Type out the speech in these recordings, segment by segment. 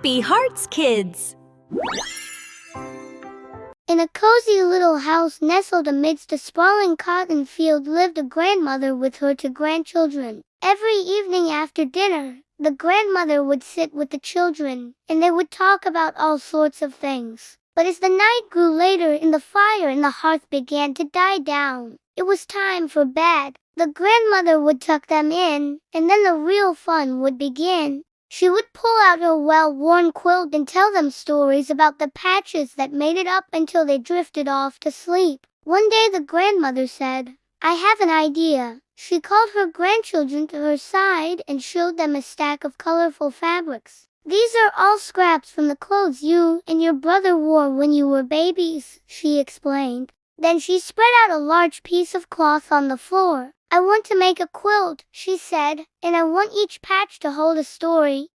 Happy Hearts Kids! In a cozy little house nestled amidst a sprawling cotton field lived a grandmother with her two grandchildren. Every evening after dinner, the grandmother would sit with the children, and they would talk about all sorts of things. But as the night grew later and the fire in the hearth began to die down, it was time for bed. The grandmother would tuck them in, and then the real fun would begin. She would pull out her well-worn quilt and tell them stories about the patches that made it up until they drifted off to sleep. One day the grandmother said, "I have an idea." She called her grandchildren to her side and showed them a stack of colorful fabrics. "These are all scraps from the clothes you and your brother wore when you were babies," she explained. Then she spread out a large piece of cloth on the floor. "I want to make a quilt," she said, "and I want each patch to hold a story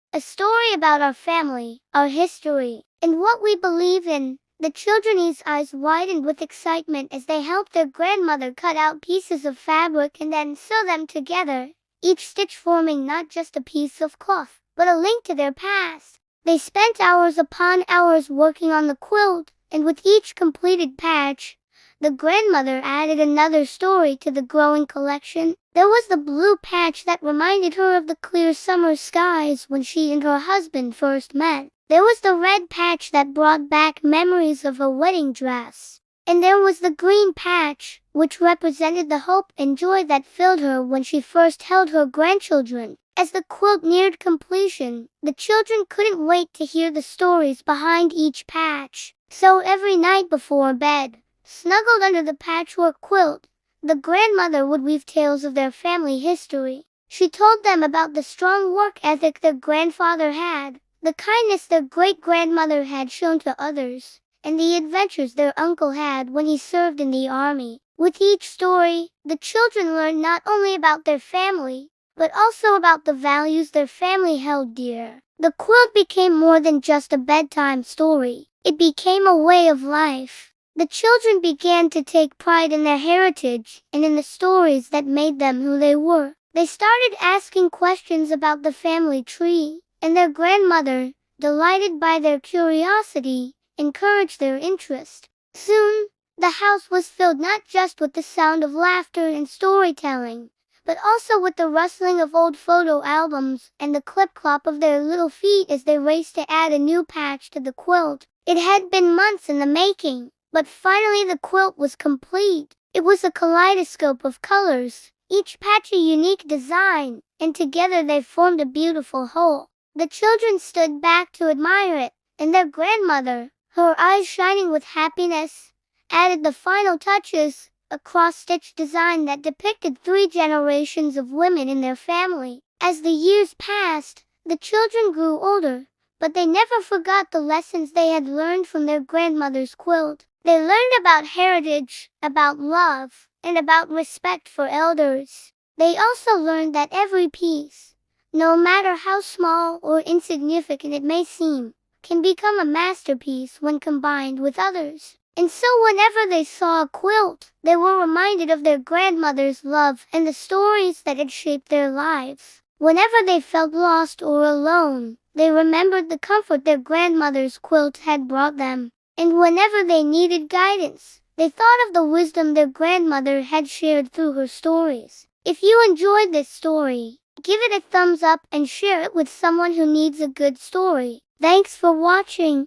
about our family, our history, and what we believe in." The children's eyes widened with excitement as they helped their grandmother cut out pieces of fabric and then sew them together, each stitch forming not just a piece of cloth, but a link to their past. They spent hours upon hours working on the quilt, and with each completed patch, the grandmother added another story to the growing collection. There was the blue patch that reminded her of the clear summer skies when she and her husband first met. There was the red patch that brought back memories of her wedding dress. And there was the green patch, which represented the hope and joy that filled her when she first held her grandchildren. As the quilt neared completion, the children couldn't wait to hear the stories behind each patch. So every night before bed, snuggled under the patchwork quilt, the grandmother would weave tales of their family history. She told them about the strong work ethic their grandfather had, the kindness their great-grandmother had shown to others, and the adventures their uncle had when he served in the army. With each story, the children learned not only about their family, but also about the values their family held dear. The quilt became more than just a bedtime story. It became a way of life. The children began to take pride in their heritage and in the stories that made them who they were. They started asking questions about the family tree, and their grandmother, delighted by their curiosity, encouraged their interest. Soon, the house was filled not just with the sound of laughter and storytelling, but also with the rustling of old photo albums and the clip-clop of their little feet as they raced to add a new patch to the quilt. It had been months in the making, but finally the quilt was complete. It was a kaleidoscope of colors, each patch a unique design, and together they formed a beautiful whole. The children stood back to admire it, and their grandmother, her eyes shining with happiness, added the final touches, a cross-stitch design that depicted 3 generations of women in their family. As the years passed, the children grew older, but they never forgot the lessons they had learned from their grandmother's quilt. They learned about heritage, about love, and about respect for elders. They also learned that every piece, no matter how small or insignificant it may seem, can become a masterpiece when combined with others. And so whenever they saw a quilt, they were reminded of their grandmother's love and the stories that had shaped their lives. Whenever they felt lost or alone, they remembered the comfort their grandmother's quilt had brought them. And whenever they needed guidance, they thought of the wisdom their grandmother had shared through her stories. If you enjoyed this story, give it a thumbs up and share it with someone who needs a good story. Thanks for watching.